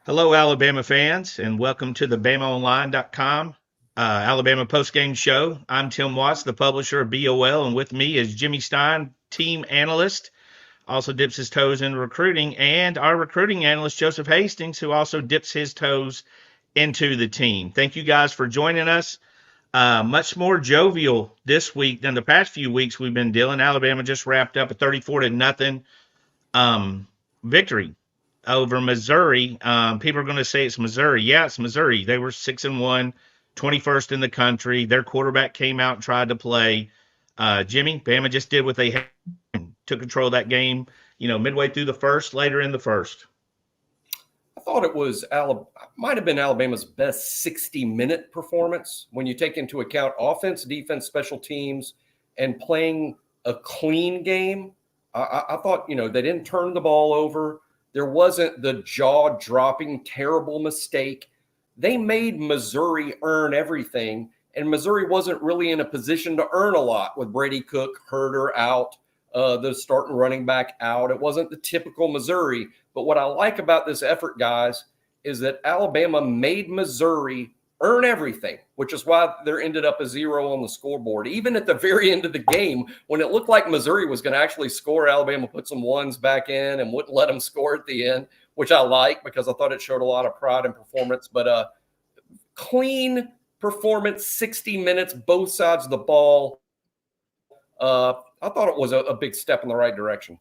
Hello, Alabama fans, and welcome to the BamaOnline.com Alabama postgame show. I'm Tim Watts, the publisher of BOL, and with me is Jimmy Stein, team analyst, also dips his toes in recruiting, and our recruiting analyst, Joseph Hastings, who also dips his toes into the team. Thank you guys for joining us. Much more jovial this week than the past few weeks we've been dealing. Alabama just wrapped up a 34 to nothing victory over Missouri. People are going to say it's Missouri. Yeah, it's Missouri. They were 6-1, 21st in the country. Their quarterback came out and tried to play. Jimmy, Bama just did what they had, took control of that game, midway through the first, later in the first. I thought it was might have been Alabama's best 60-minute performance when you take into account offense, defense, special teams, and playing a clean game. I thought, they didn't turn the ball over. There wasn't the jaw-dropping, terrible mistake. They made Missouri earn everything, and Missouri wasn't really in a position to earn a lot with Brady Cook, Herder out, the starting running back out. It wasn't the typical Missouri. But what I like about this effort, guys, is that Alabama made Missouri earn everything, which is why there ended up a 0 on the scoreboard. Even at the very end of the game, when it looked like Missouri was going to actually score, Alabama put some ones back in and wouldn't let them score at the end, which I like because I thought it showed a lot of pride and performance. But clean performance, 60 minutes, both sides of the ball. I thought it was a big step in the right direction.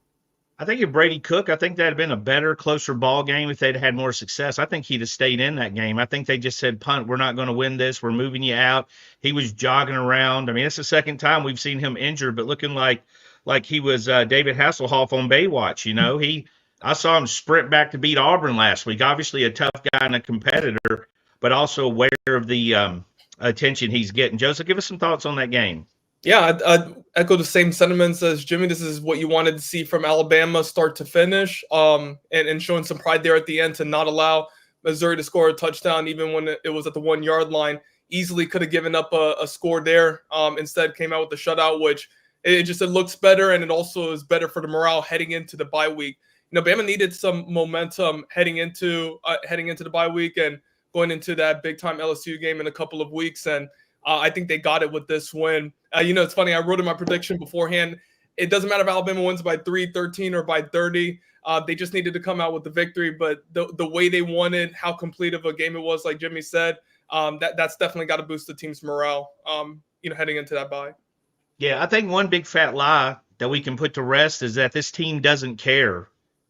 I think if Brady Cook, I think that'd have been a better, closer ball game if they'd had more success. I think he'd have stayed in that game. I think they just said, punt, we're not going to win this. We're moving you out. He was jogging around. I mean, it's the second time we've seen him injured, but looking like he was David Hasselhoff on Baywatch. I saw him sprint back to beat Auburn last week. Obviously a tough guy and a competitor, but also aware of the attention he's getting. Joseph, give us some thoughts on that game. Yeah, I'd echo the same sentiments as Jimmy. This is what you wanted to see from Alabama start to finish, and showing some pride there at the end to not allow Missouri to score a touchdown even when it was at the 1 yard line. Easily could have given up a score there. Instead came out with the shutout, which it looks better, and it also is better for the morale heading into the bye week. Bama needed some momentum heading into the bye week and going into that big time LSU game in a couple of weeks, and I think they got it with this win. It's funny. I wrote in my prediction beforehand. It doesn't matter if Alabama wins by 3, 13, or by 30. They just needed to come out with the victory. But the way they won it, how complete of a game it was, like Jimmy said, that's definitely got to boost the team's morale, heading into that bye. Yeah, I think one big fat lie that we can put to rest is that this team doesn't care.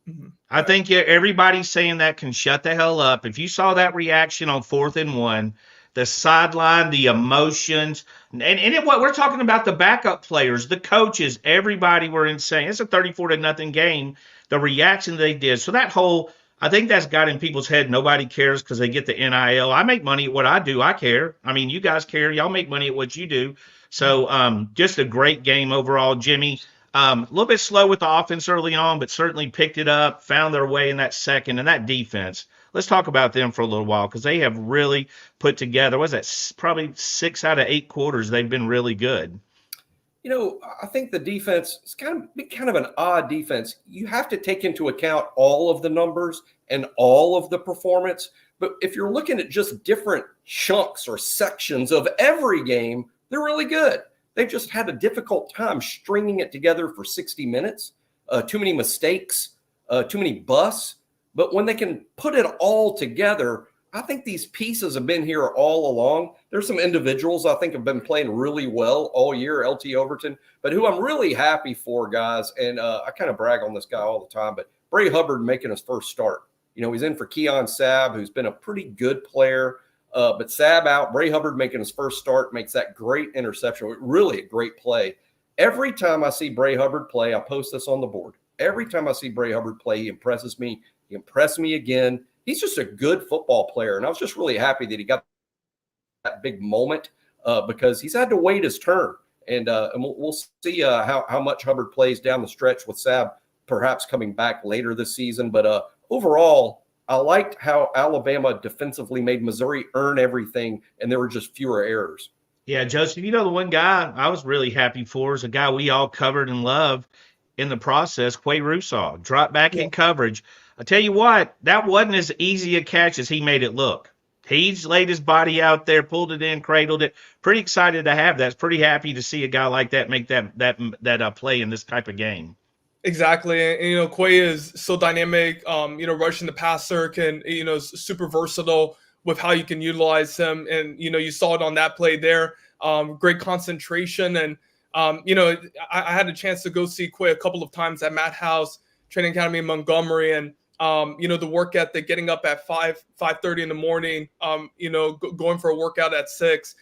Mm-hmm. I think everybody's saying that can shut the hell up. If you saw that reaction on 4th and 1, the sideline, the emotions, and what we're talking about, the backup players, the coaches, everybody were insane. It's a 34 to nothing game. The reaction they did. So I think that's got in people's head. Nobody cares because they get the NIL. I make money at what I do. I care. I mean, you guys care. Y'all make money at what you do. So just a great game overall, Jimmy. A little bit slow with the offense early on, but certainly picked it up, found their way in that second, and that defense. Let's talk about them for a little while because they have really put together, probably 6 out of 8 quarters, they've been really good. I think the defense is kind of an odd defense. You have to take into account all of the numbers and all of the performance. But if you're looking at just different chunks or sections of every game, they're really good. They've just had a difficult time stringing it together for 60 minutes. Too many mistakes, too many busts. But when they can put it all together, I think these pieces have been here all along. There's some individuals I think have been playing really well all year, LT Overton, but who I'm really happy for, guys, and I kind of brag on this guy all the time, but Bray Hubbard making his first start. He's in for Keon Sabb, who's been a pretty good player, but Sabb out, Bray Hubbard making his first start, makes that great interception, really a great play. Every time I see Bray Hubbard play, I post this on the board. Every time I see Bray Hubbard play, he impresses me. He impressed me again. He's just a good football player. And I was just really happy that he got that big moment because he's had to wait his turn. And we'll see how much Hubbard plays down the stretch with Sabb perhaps coming back later this season. But overall, I liked how Alabama defensively made Missouri earn everything, and there were just fewer errors. Yeah, Joseph, the one guy I was really happy for is a guy we all covered and loved in the process, Quay Russaw, dropped back in coverage. I tell you what, that wasn't as easy a catch as he made it look. He's laid his body out there, pulled it in, cradled it. Pretty excited to have that. Pretty happy to see a guy like that make that play in this type of game. Exactly. And Quay is so dynamic, rushing the passer can, super versatile with how you can utilize him. And, you saw it on that play there. Great concentration. And, I had a chance to go see Quay a couple of times at Matt House Training Academy in Montgomery. And, the work ethic, getting up at 5:30 in the morning, going for a workout at 6,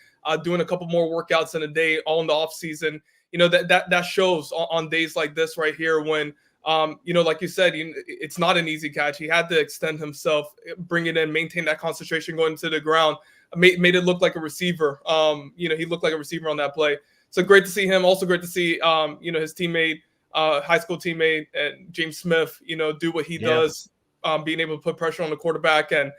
doing a couple more workouts in a day, all in the off season. That shows on days like this right here when, like you said, it's not an easy catch. He had to extend himself, bring it in, maintain that concentration going to the ground, made it look like a receiver. He looked like a receiver on that play. So great to see him. Also great to see, his teammate, high school teammate, James Smith, do what he does, being able to put pressure on the quarterback and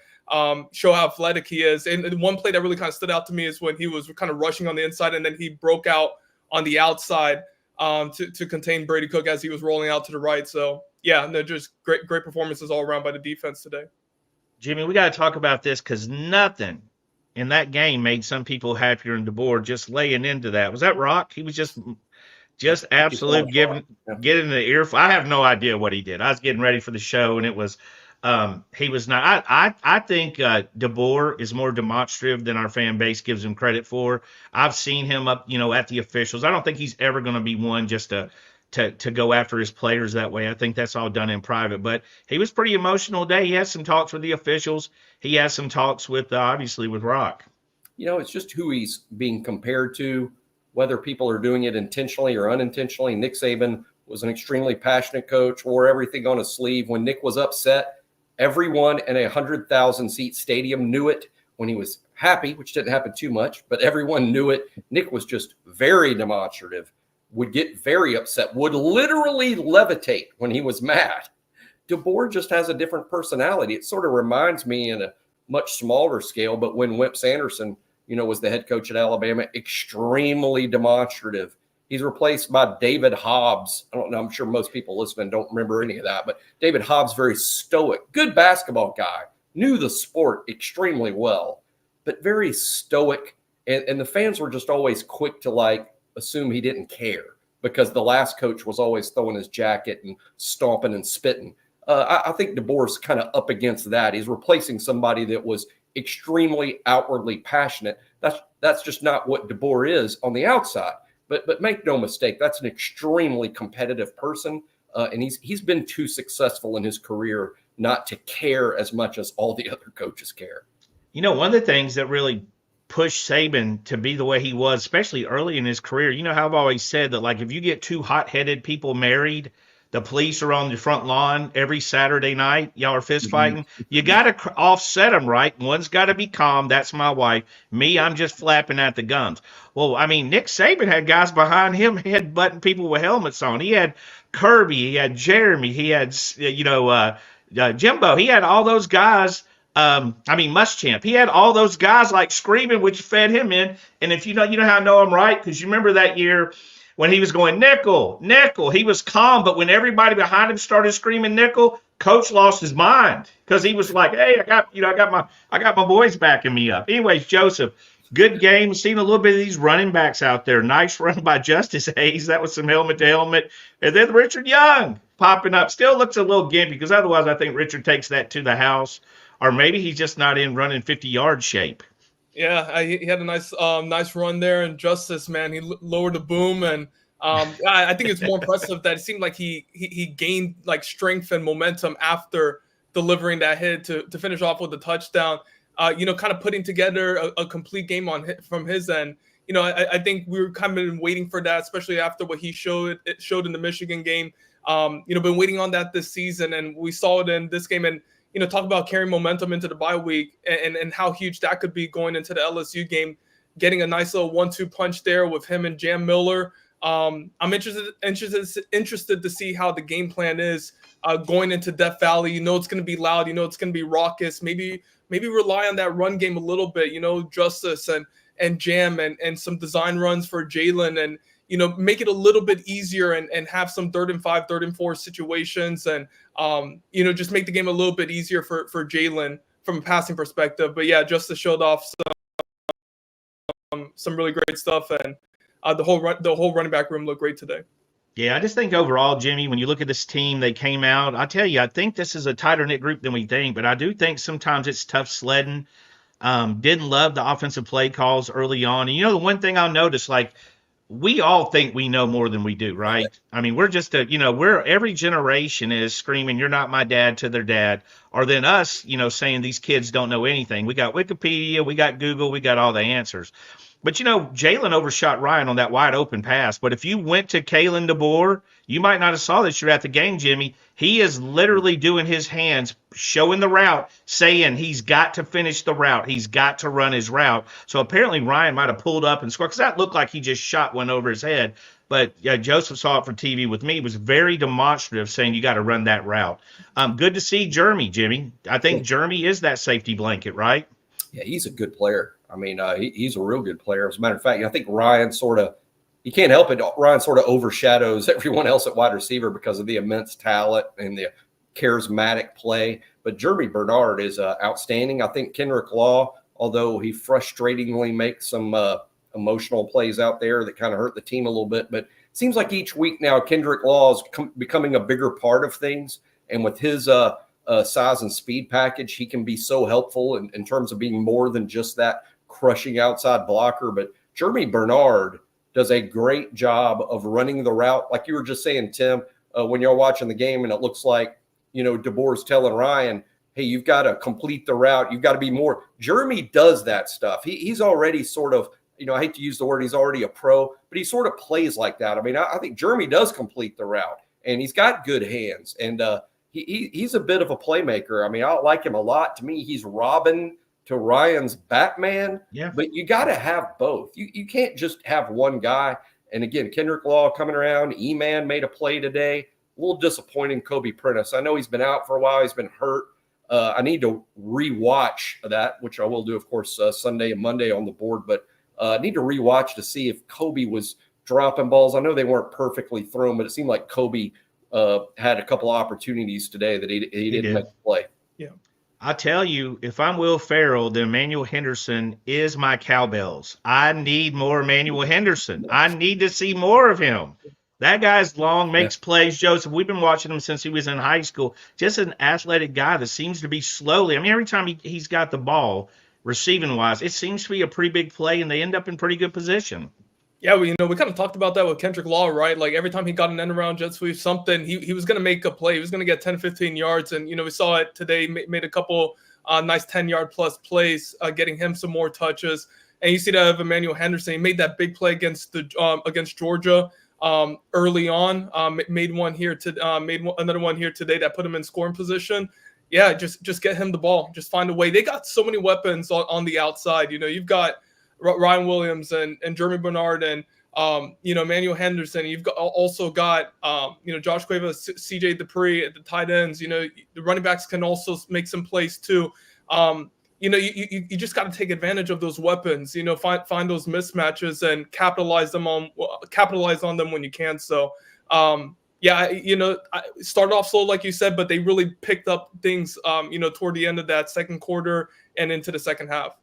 show how athletic he is. And one play that really kind of stood out to me is when he was kind of rushing on the inside and then he broke out on the outside to contain Brady Cook as he was rolling out to the right. So, just great performances all around by the defense today. Jimmy, we got to talk about this because nothing in that game made some people happier than DeBoer just laying into that. Was that Rock? He was just absolute getting the ear. I have no idea what he did. I was getting ready for the show, and it was he was not. I think DeBoer is more demonstrative than our fan base gives him credit for. I've seen him up, at the officials. I don't think he's ever going to be one just to go after his players that way. I think that's all done in private. But he was pretty emotional today. He had some talks with the officials. He had some talks with obviously with Rock. It's just who he's being compared to, whether people are doing it intentionally or unintentionally. Nick Saban was an extremely passionate coach, wore everything on his sleeve. When Nick was upset, everyone in a 100,000 seat stadium knew it. When he was happy, which didn't happen too much, but everyone knew it. Nick was just very demonstrative, would get very upset, would literally levitate when he was mad. DeBoer just has a different personality. It sort of reminds me in a much smaller scale, but when Wimp Sanderson, was the head coach at Alabama, extremely demonstrative. He's replaced by David Hobbs. I don't know. I'm sure most people listening don't remember any of that, but David Hobbs, very stoic, good basketball guy, knew the sport extremely well, but very stoic. And the fans were just always quick to assume he didn't care because the last coach was always throwing his jacket and stomping and spitting. I think DeBoer's kind of up against that. He's replacing somebody that was extremely outwardly passionate. That's just not what DeBoer is on the outside. But make no mistake, that's an extremely competitive person, and he's been too successful in his career not to care as much as all the other coaches care. One of the things that really pushed Saban to be the way he was, especially early in his career, how I've always said that, if you get two hot-headed people married, the police are on the front lawn every Saturday night. Y'all are fist fighting. You got to offset them, right? One's got to be calm. That's my wife. Me, I'm just flapping at the gums. Well, Nick Saban had guys behind him headbutting people with helmets on. He had Kirby. He had Jeremy. He had, Jimbo. He had all those guys. Muschamp. He had all those guys screaming, which fed him in. And if you know how I know him, right? Because you remember that year when he was going nickel, he was calm. But when everybody behind him started screaming nickel, coach lost his mind because he was like, "Hey, I got my boys backing me up." Anyways, Joseph, good game. Seen a little bit of these running backs out there. Nice run by Justice Hayes. That was some helmet to helmet. And then Richard Young popping up. Still looks a little gimpy because otherwise I think Richard takes that to the house. Or maybe he's just not in running 50-yard shape. Yeah, he had a nice run there. And Justice, man, he lowered the boom. And I think it's more impressive that it seemed like he gained strength and momentum after delivering that hit to finish off with the touchdown. Kind of putting together a complete game from his end. I think we were kind of been waiting for that, especially after what he showed in the Michigan game. Been waiting on that this season, and we saw it in this game. And talk about carrying momentum into the bye week and how huge that could be going into the LSU game, getting a nice little 1-2 punch there with him and Jam Miller. I'm interested to see how the game plan is going into Death Valley. It's going to be loud. It's going to be raucous. Maybe rely on that run game a little bit, Justice and Jam and some design runs for Jalen and, make it a little bit easier and have some 3rd and 5, 3rd and 4 situations, and just make the game a little bit easier for Jalen from a passing perspective. But yeah, Justice showed off some really great stuff, and the whole running back room looked great today. Yeah, I just think overall, Jimmy, when you look at this team, they came out. I tell you, I think this is a tighter knit group than we think, but I do think sometimes it's tough sledding. Didn't love the offensive play calls early on. And the one thing I'll notice, like, we all think we know more than we do, right? I mean, we're just every generation is screaming, "You're not my dad" to their dad, or then us, saying these kids don't know anything. We got Wikipedia, we got Google, we got all the answers. But, Jalen overshot Ryan on that wide open pass. But if you went to Kalen DeBoer, you might not have saw this. You're at the game, Jimmy. He is literally doing his hands, showing the route, saying he's got to finish the route. He's got to run his route. So apparently Ryan might have pulled up and scored, because that looked like he just shot one over his head. But Joseph saw it for TV with me. It was very demonstrative, saying you got to run that route. Good to see Jeremy, Jimmy. I think Jeremy is that safety blanket, right? Yeah, he's a good player. I mean, he's a real good player. As a matter of fact, I think Ryan you can't help it. Ryan sort of overshadows everyone else at wide receiver because of the immense talent and the charismatic play. But Jeremy Bernard is outstanding. I think Kendrick Law, although he frustratingly makes some emotional plays out there that kind of hurt the team a little bit, but it seems like each week now Kendrick Law is becoming a bigger part of things. And with his size and speed package, he can be so helpful in terms of being more than just that crushing outside blocker. But Jeremy Bernard does a great job of running the route. Like you were just saying, Tim, when you're watching the game and it looks like, DeBoer's telling Ryan, hey, you've got to complete the route. You've got to be more. Jeremy does that stuff. He's already sort of, I hate to use the word, he's already a pro, but he sort of plays like that. I mean, I think Jeremy does complete the route, and he's got good hands, and he's a bit of a playmaker. I mean, I like him a lot. To me, he's Robin to Ryan's Batman. Yeah. But you got to have both. You can't just have one guy. And again, Kendrick Law coming around. E-Man made a play today. A little disappointing, Kobe Prentice. I know he's been out for a while. He's been hurt. I need to rewatch that, which I will do, of course, Sunday and Monday on the board. But I need to rewatch to see if Kobe was dropping balls. I know they weren't perfectly thrown, but it seemed like Kobe had a couple of opportunities today that he didn't make the play. Yeah. I tell you, if I'm Will Ferrell, then Emmanuel Henderson is my cowbells. I need more Emmanuel Henderson. I need to see more of him. That guy's long, makes plays. Joseph, we've been watching him since he was in high school. Just an athletic guy that seems to be slowly. I mean, every time he's got the ball, receiving-wise, it seems to be a pretty big play, and they end up in pretty good position. Yeah, we kind of talked about that with Kendrick Law, right? Like every time he got an end around jet sweep, something, he was going to make a play. He was going to get 10, 15 yards. And, we saw it today, made a couple nice 10-yard plus plays, getting him some more touches. And you see that of Emmanuel Henderson. He made that big play against Georgia early on. Made another one here today that put him in scoring position. Yeah, just get him the ball. Just find a way. They got so many weapons on the outside. You've got Ryan Williams and Jeremy Bernard and Emmanuel Henderson. You've also got Josh Cuevas, CJ Dupree at the tight ends. The running backs can also make some plays too. You just got to take advantage of those weapons. Find those mismatches and capitalize on them when you can. So started off slow like you said, but they really picked up things toward the end of that second quarter and into the second half.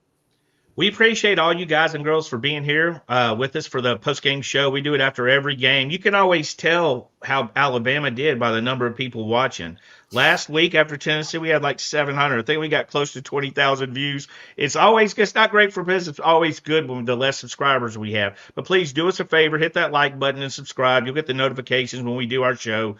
We appreciate all you guys and girls for being here with us for the post-game show. We do it after every game. You can always tell how Alabama did by the number of people watching. Last week after Tennessee, we had like 700. I think we got close to 20,000 views. It's not great for business. It's always good when the less subscribers we have. But please do us a favor, hit that like button and subscribe. You'll get the notifications when we do our show.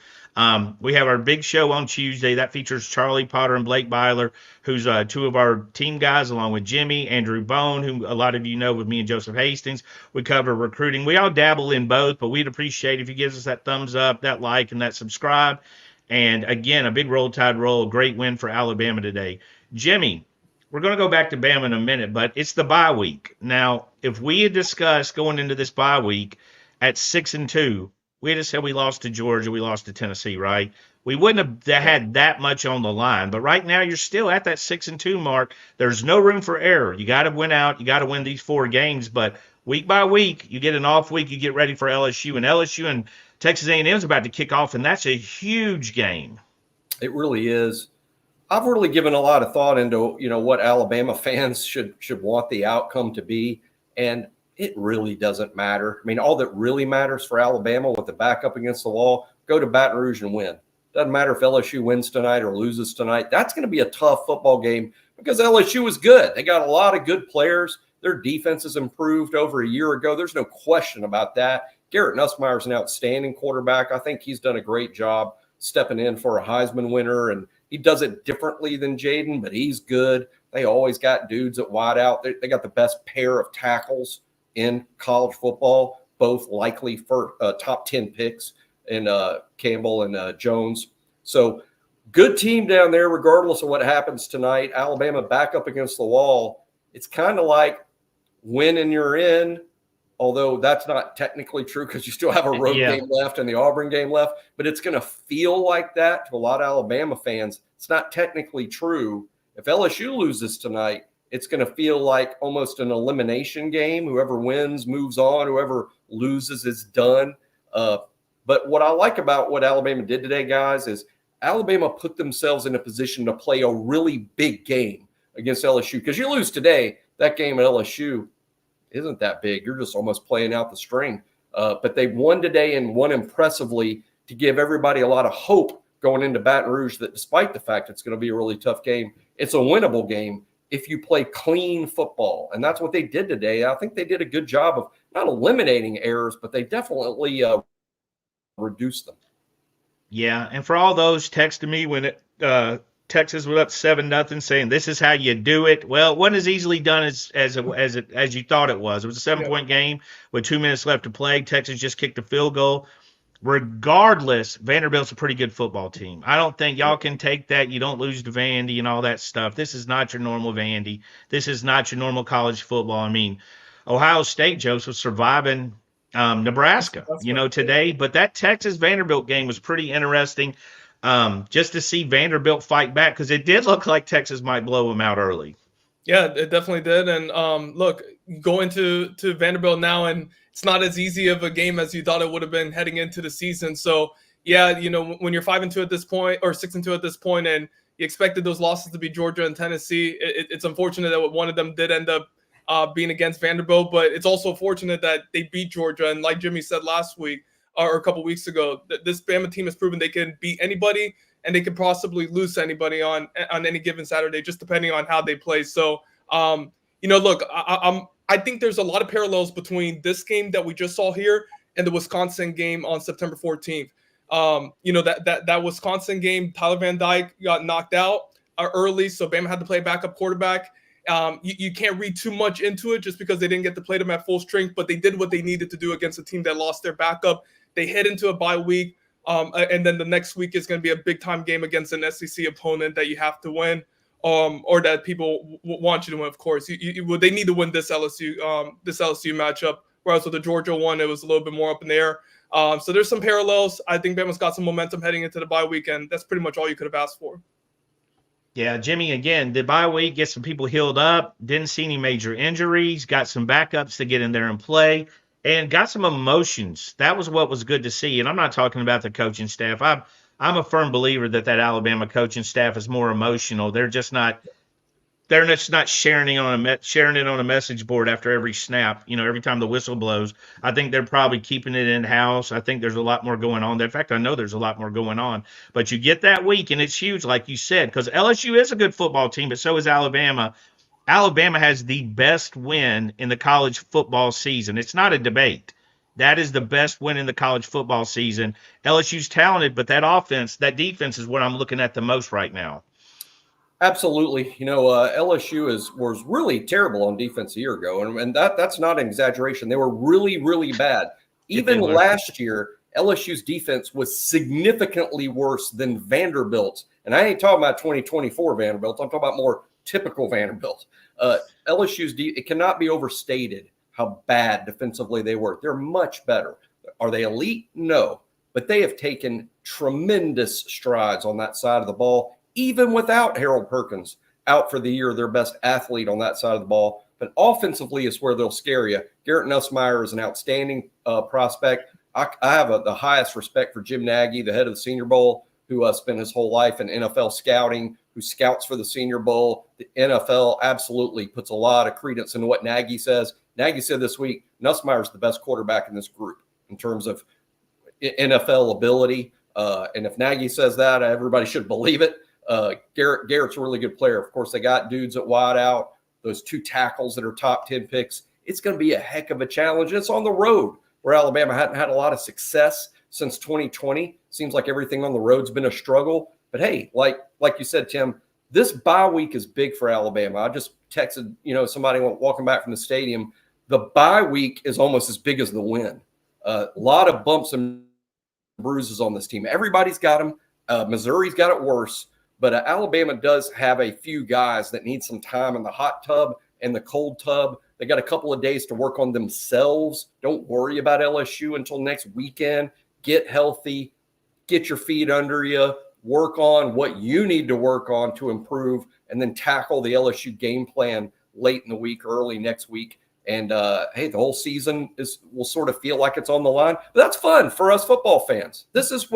We have our big show on Tuesday. That features Charlie Potter and Blake Byler, who's two of our team guys, along with Jimmy, Andrew Bone, who a lot of you know with me and Joseph Hastings. We cover recruiting. We all dabble in both, but we'd appreciate if you give us that thumbs up, that like, and that subscribe. And again, a big Roll Tide roll, great win for Alabama today. Jimmy, we're going to go back to Bama in a minute, but it's the bye week. Now, if we had discussed going into this bye week at 6-2, we'd have said we lost to Georgia, we lost to Tennessee, right? We wouldn't have had that much on the line. But right now, you're still at that 6-2 mark. There's no room for error. You got to win out. You got to win these 4 games. But week by week, you get an off week, you get ready for LSU, and LSU and Texas A&M is about to kick off, and that's a huge game. It really is. I've really given a lot of thought into, what Alabama fans should want the outcome to be, and it really doesn't matter. I mean, all that really matters for Alabama with the back up against the wall, go to Baton Rouge and win. Doesn't matter if LSU wins tonight or loses tonight. That's going to be a tough football game because LSU is good. They got a lot of good players. Their defense has improved over a year ago. There's no question about that. Garrett Nussmeier is an outstanding quarterback. I think he's done a great job stepping in for a Heisman winner, and he does it differently than Jaden, but he's good. They always got dudes at wideout. They got the best pair of tackles in college football, both likely for top 10 picks in Campbell and Jones. So good team down there, regardless of what happens tonight. Alabama back up against the wall. It's kind of like win and you're in, although that's not technically true because you still have a road game left and the Auburn game left. But it's going to feel like that to a lot of Alabama fans. It's not technically true. If LSU loses tonight, it's going to feel like almost an elimination game. Whoever wins moves on. Whoever loses is done. But what I like about what Alabama did today, guys, is Alabama put themselves in a position to play a really big game against LSU. Because you lose today, that game at LSU isn't that big. You're just almost playing out the string. But they won today and won impressively to give everybody a lot of hope going into Baton Rouge that despite the fact it's going to be a really tough game, it's a winnable game if you play clean football. And that's what they did today. I think they did a good job of not eliminating errors, but they definitely reduced them. Yeah, and for all those texting me when Texas was up 7-0 saying this is how you do it. Well, it wasn't as easily done as you thought it was. It was a 7-point game with 2 minutes left to play. Texas just kicked a field goal. Regardless, Vanderbilt's a pretty good football team. I don't think y'all can take that. You don't lose to Vandy and all that stuff. This is not your normal Vandy. This is not your normal college football. I mean, Ohio State, Joseph, surviving Nebraska, today. But that Texas-Vanderbilt game was pretty interesting just to see Vanderbilt fight back because it did look like Texas might blow them out early. Yeah, it definitely did. And look, going to Vanderbilt now, and it's not as easy of a game as you thought it would have been heading into the season. So, yeah, when you're 5-2 at this point or 6-2 at this point, and you expected those losses to be Georgia and Tennessee, it's unfortunate that one of them did end up being against Vanderbilt, but it's also fortunate that they beat Georgia. And like Jimmy said last week or a couple weeks ago, this Bama team has proven they can beat anybody and they can possibly lose to anybody on any given Saturday, just depending on how they play. So, look, I think there's a lot of parallels between this game that we just saw here and the Wisconsin game on September 14th. That Wisconsin game, Tyler Van Dyke got knocked out early, so Bama had to play backup quarterback. You can't read too much into it just because they didn't get to play them at full strength, but they did what they needed to do against a team that lost their backup. They head into a bye week, and then the next week is going to be a big-time game against an SEC opponent that you have to win, or that people want you to win, of course. They need to win this LSU matchup, whereas with the Georgia one, it was a little bit more up in the air. So there's some parallels. I think Bama's got some momentum heading into the bye weekend. That's pretty much all you could have asked for. Yeah, Jimmy, again, the bye week, get some people healed up, didn't see any major injuries, got some backups to get in there and play, and got some emotions. That was what was good to see. And I'm not talking about the coaching staff. I'm a firm believer that Alabama coaching staff is more emotional. They're just not sharing it on a message board after every snap, every time the whistle blows. I think they're probably keeping it in-house. I think there's a lot more going on there. In fact, I know there's a lot more going on. But you get that week, and it's huge, like you said, because LSU is a good football team, but so is Alabama. Alabama has the best win in the college football season. It's not a debate. That is the best win in the college football season. LSU's talented, but that defense is what I'm looking at the most right now. Absolutely. LSU was really terrible on defense a year ago, and that's not an exaggeration. They were really, really bad. Even last year, LSU's defense was significantly worse than Vanderbilt's. And I ain't talking about 2024 Vanderbilt. I'm talking about more typical Vanderbilt. It cannot be overstated how bad defensively they were. They're much better. Are they elite? No. But they have taken tremendous strides on that side of the ball, even without Harold Perkins out for the year, their best athlete on that side of the ball. but offensively is where they'll scare you. Garrett Nussmeier is an outstanding prospect. I have the highest respect for Jim Nagy, the head of the Senior Bowl, who spent his whole life in NFL scouting, who scouts for the Senior Bowl. The NFL absolutely puts a lot of credence into what Nagy says. Nagy said this week, Nussmeier is the best quarterback in this group in terms of NFL ability. And if Nagy says that, everybody should believe it. Garrett's a really good player. Of course, they got dudes at wide out, those 2 tackles that are top 10 picks. It's going to be a heck of a challenge. It's on the road where Alabama hadn't had a lot of success since 2020. Seems like everything on the road's been a struggle. But hey, like you said, Tim, this bye week is big for Alabama. I just texted, somebody walking back from the stadium. The bye week is almost as big as the win. A lot of bumps and bruises on this team. Everybody's got them. Missouri's got it worse. But Alabama does have a few guys that need some time in the hot tub and the cold tub. They got a couple of days to work on themselves. Don't worry about LSU until next weekend. Get healthy. Get your feet under you. Work on what you need to work on to improve, and then tackle the LSU game plan late in the week, early next week. And, hey, the whole season will sort of feel like it's on the line. But that's fun for us football fans. This is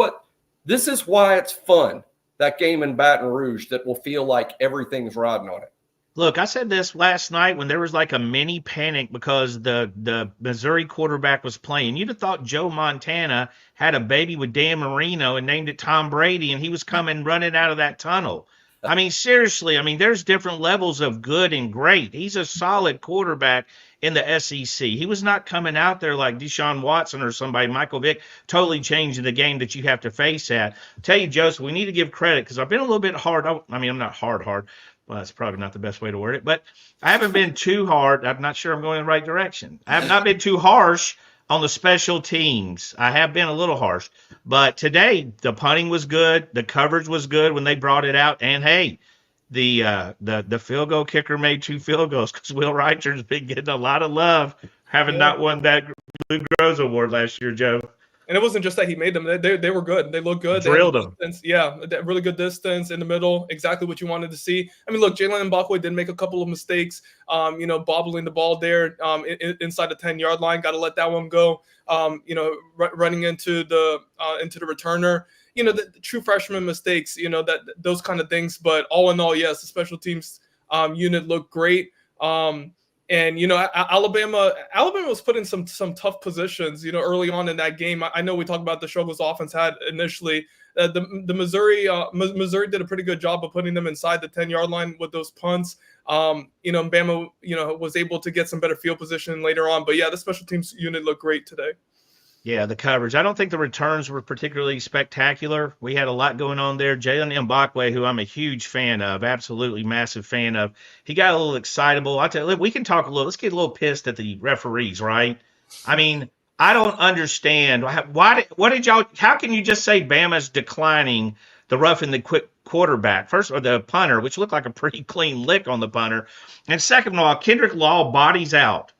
why it's fun, that game in Baton Rouge, that will feel like everything's riding on it. Look, I said this last night when there was like a mini panic because the Missouri quarterback was playing. You'd have thought Joe Montana had a baby with Dan Marino and named it Tom Brady, and he was coming running out of that tunnel. I mean, seriously, there's different levels of good and great. He's a solid quarterback in the SEC. He was not coming out there like Deshaun Watson or somebody, Michael Vick, totally changing the game that you have to face at. I'll tell you, Joseph, we need to give credit because I've been a little bit hard. I'm not hard. Well, that's probably not the best way to word it, but I haven't been too hard. I'm not sure I'm going in the right direction. I have not been too harsh on the special teams. I have been a little harsh, but today the punting was good. The coverage was good when they brought it out. And hey, the field goal kicker made 2 field goals because Will Reicher's been getting a lot of love, having not won that Lou Groves Award last year, Joe. And it wasn't just that he made them; they were good. They looked good. Drilled them. Yeah, really good distance in the middle. Exactly what you wanted to see. Look, Jalen Mbakwe did make a couple of mistakes. Bobbling the ball there inside the 10-yard line. Got to let that one go. Running into the returner. The true freshman mistakes. Those kind of things. But all in all, yes, the special teams unit looked great. And Alabama was put in some tough positions, early on in that game. I know we talked about the struggles the offense had initially. The Missouri did a pretty good job of putting them inside the 10-yard line with those punts. Bama, was able to get some better field position later on. But yeah, the special teams unit looked great today. Yeah, the coverage. I don't think the returns were particularly spectacular. We had a lot going on there. Jalen Mbakwe, who I'm a huge fan of, absolutely massive fan of, he got a little excitable. I tell you, we can talk a little. Let's get a little pissed at the referees, right? I don't understand. How can you just say Bama's declining the roughing the quick quarterback first, or the punter, which looked like a pretty clean lick on the punter? And second of all, Kendrick Law boxes out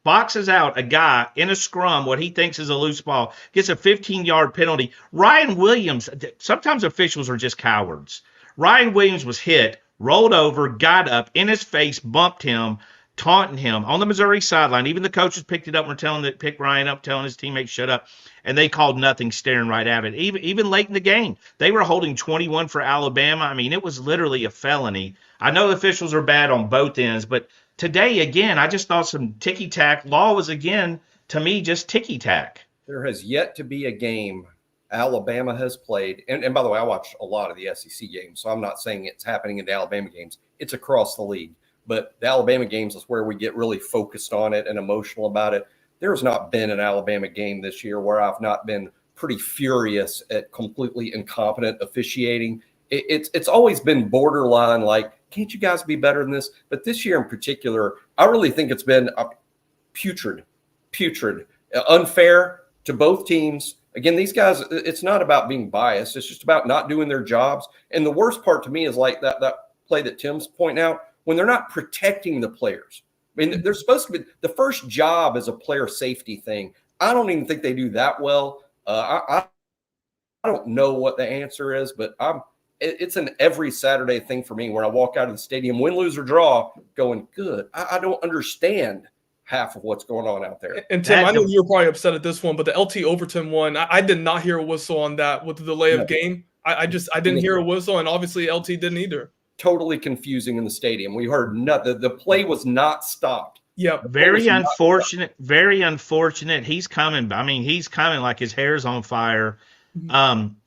a guy in a scrum, what he thinks is a loose ball, gets a 15-yard penalty. Ryan Williams, sometimes officials are just cowards. Ryan Williams was hit, rolled over, got up, in his face, bumped him, taunting him on the Missouri sideline. Even the coaches picked it up and were pick Ryan up, telling his teammates shut up, and they called nothing, staring right at it. Even late in the game, they were holding 21 for Alabama. It was literally a felony. I know the officials are bad on both ends, but today, again, I just thought some ticky-tack. Law was, again, to me, just ticky-tack. There has yet to be a game Alabama has played, and by the way, I watch a lot of the SEC games, so I'm not saying it's happening in the Alabama games. It's across the league. But the Alabama games is where we get really focused on it and emotional about it. There's not been an Alabama game this year where I've not been pretty furious at completely incompetent officiating. It's always been borderline, like, can't you guys be better than this? But this year in particular, I really think it's been putrid, unfair to both teams. Again, these guys, it's not about being biased. It's just about not doing their jobs. And the worst part to me is like that play that Tim's pointing out, when they're not protecting the players. They're supposed to be – the first job is a player safety thing. I don't even think they do that well. I don't know what the answer is, but it's an every Saturday thing for me where I walk out of the stadium, win, lose, or draw, going, good. I don't understand half of what's going on out there. And Tim, I know you were probably upset at this one, but the LT Overton one, I did not hear a whistle on that with the delay of game. I didn't hear a whistle, and obviously LT didn't either. Totally confusing in the stadium. We heard nothing. The play was not stopped. Yeah, very unfortunate. Very unfortunate. He's coming. I mean, he's coming like his hair's on fire.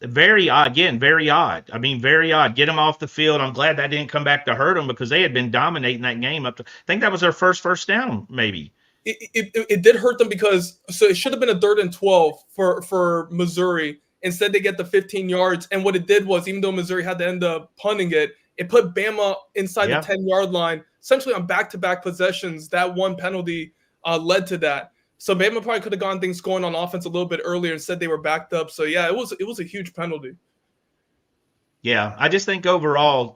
Very odd. Again, very odd. I mean, very odd. Get him off the field. I'm glad that didn't come back to hurt him because they had been dominating that game up to. I think that was their first down, maybe. It did hurt them because it should have been a 3rd and 12 for Missouri. Instead, they get the 15 yards. And what it did was, even though Missouri had to end up punting it, it put Bama inside the 10-yard line, essentially on back-to-back possessions. That one penalty led to that. So Bama probably could have gotten things going on offense a little bit earlier. Instead, they were backed up. So, yeah, it was a huge penalty. Yeah, I just think overall,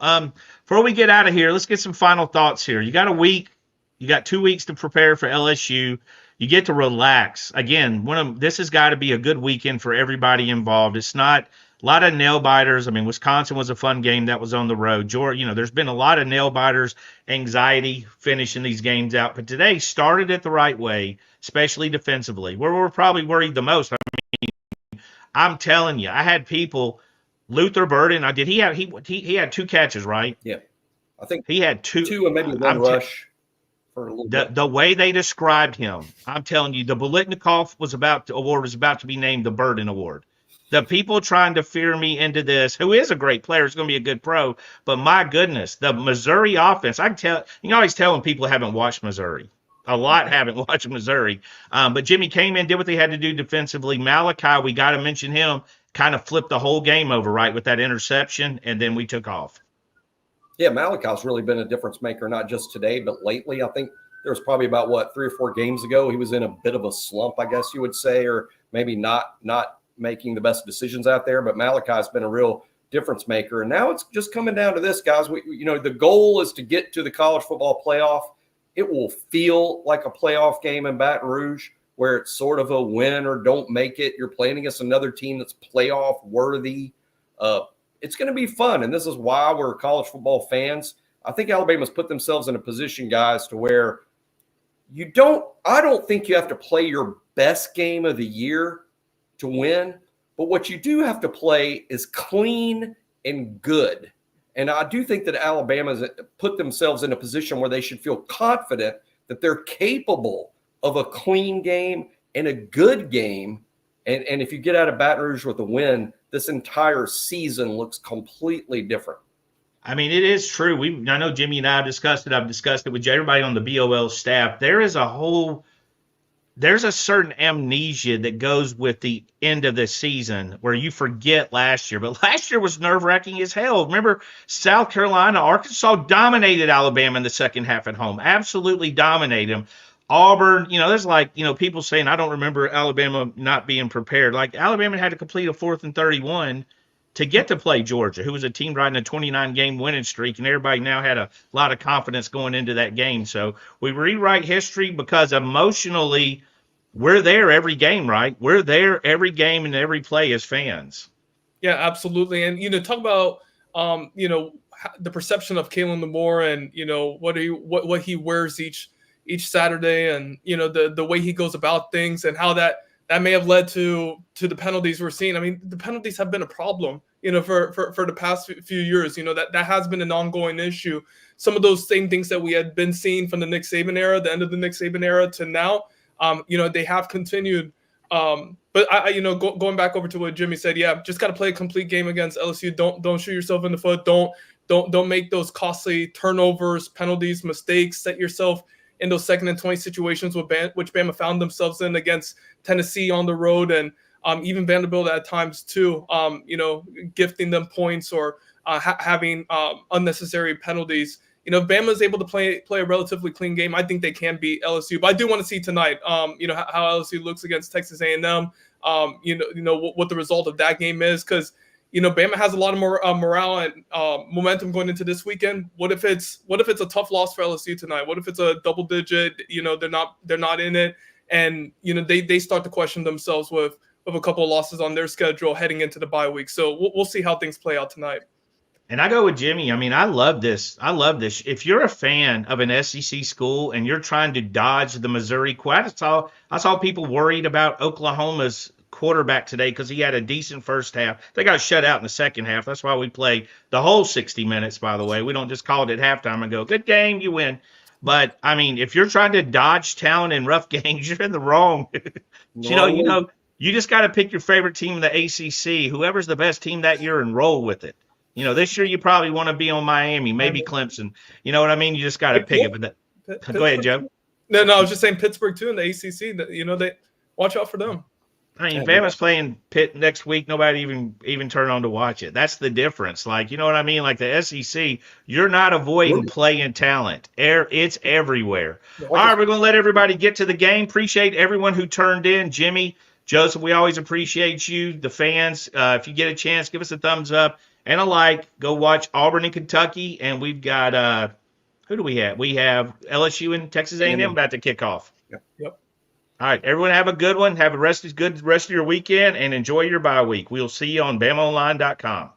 before we get out of here, let's get some final thoughts here. You got a week. You got 2 weeks to prepare for LSU. You get to relax. Again, this has got to be a good weekend for everybody involved. It's not a lot of nail biters. I mean, Wisconsin was a fun game that was on the road. Georgia, there's been a lot of nail biters, anxiety finishing these games out. But today started it the right way, especially defensively. Where we're probably worried the most. I mean, I'm telling you, I had people. Luther Burden. He had 2 catches, right? Yeah, I think he had two and maybe one rush. The way they described him, I'm telling you, the Biletnikoff award was about to be named the Burden Award. The people trying to fear me into this, who is a great player, is going to be a good pro, but my goodness, the Missouri offense, I can tell, you can always tell when people haven't watched Missouri. A lot haven't watched Missouri. But Jimmy came in, did what they had to do defensively. Malachi, we got to mention him, kind of flipped the whole game over, right, with that interception, and then we took off. Yeah, Malachi's really been a difference maker, not just today, but lately. I think there was probably about 3 or 4 games ago, he was in a bit of a slump, I guess you would say, or maybe not making the best decisions out there. But Malachi's been a real difference maker. And now it's just coming down to this, guys. The goal is to get to the college football playoff. It will feel like a playoff game in Baton Rouge where it's sort of a win or don't make it. You're playing against another team that's playoff worthy. It's going to be fun, and this is why we're college football fans. I think Alabama's put themselves in a position, guys, to where I don't think you have to play your best game of the year to win, but what you do have to play is clean and good. And I do think that Alabama's put themselves in a position where they should feel confident that they're capable of a clean game and a good game. And if you get out of Baton Rouge with a win, this entire season looks completely different. I mean, it is true. I know Jimmy and I have discussed it. I've discussed it with everybody on the BOL staff. There's a certain amnesia that goes with the end of the season where you forget last year. But last year was nerve-wracking as hell. Remember, South Carolina, Arkansas dominated Alabama in the second half at home. Absolutely dominated them. Auburn, there's people saying, I don't remember Alabama not being prepared. Like, Alabama had to complete a 4th and 31 to get to play Georgia, who was a team riding a 29-game winning streak, and everybody now had a lot of confidence going into that game. So we rewrite history because emotionally we're there every game, right? We're there every game and every play as fans. Yeah, absolutely. And, talk about, the perception of Kalen DeMoore and, what he wears each Saturday, and the way he goes about things, and how that may have led to the penalties we're seeing. I mean, the penalties have been a problem, for the past few years. That has been an ongoing issue. Some of those same things that we had been seeing from the Nick Saban era, the end of the Nick Saban era to now, they have continued. But going back over to what Jimmy said, yeah, just got to play a complete game against LSU. Don't shoot yourself in the foot. Don't make those costly turnovers, penalties, mistakes. Set yourself in those 2nd and 20 situations which Bama found themselves in against Tennessee on the road, and even Vanderbilt at times too, gifting them points or having unnecessary penalties. If Bama is able to play a relatively clean game, I think they can beat LSU. But I do want to see tonight, how LSU looks against Texas A&M, what the result of that game is, because Bama has a lot of more morale and momentum going into this weekend. What if it's a tough loss for LSU tonight? What if it's a double digit? They're not in it, and they start to question themselves with a couple of losses on their schedule heading into the bye week. So we'll see how things play out tonight. And I go with Jimmy. I mean, I love this. I love this. If you're a fan of an SEC school and you're trying to dodge the Missouri, I saw people worried about Oklahoma's quarterback today because he had a decent first half. They got shut out in the second half. That's why we play the whole 60 minutes, by the way. We don't just call it at halftime and go, good game, you win. But, I mean, if you're trying to dodge talent in rough games, you're in the wrong. You just got to pick your favorite team in the ACC. Whoever's the best team that year and roll with it. This year you probably want to be on Miami, maybe Clemson. You know what I mean? You just got to pick it. But go ahead, Joe. No, I was just saying Pittsburgh too in the ACC. They watch out for them. I mean, Bama's playing Pitt next week. Nobody even turn on to watch it. That's the difference. Like, you know what I mean? Like the SEC, you're not avoiding playing talent. It's everywhere. All right, we're going to let everybody get to the game. Appreciate everyone who turned in. Jimmy, Joseph, we always appreciate you, the fans. If you get a chance, give us a thumbs up and a like. Go watch Auburn and Kentucky. And we've got who do we have? We have LSU and Texas A&M about to kick off. Yep. All right, everyone have a good one. Have a good rest of your weekend and enjoy your bye week. We'll see you on BamaOnline.com.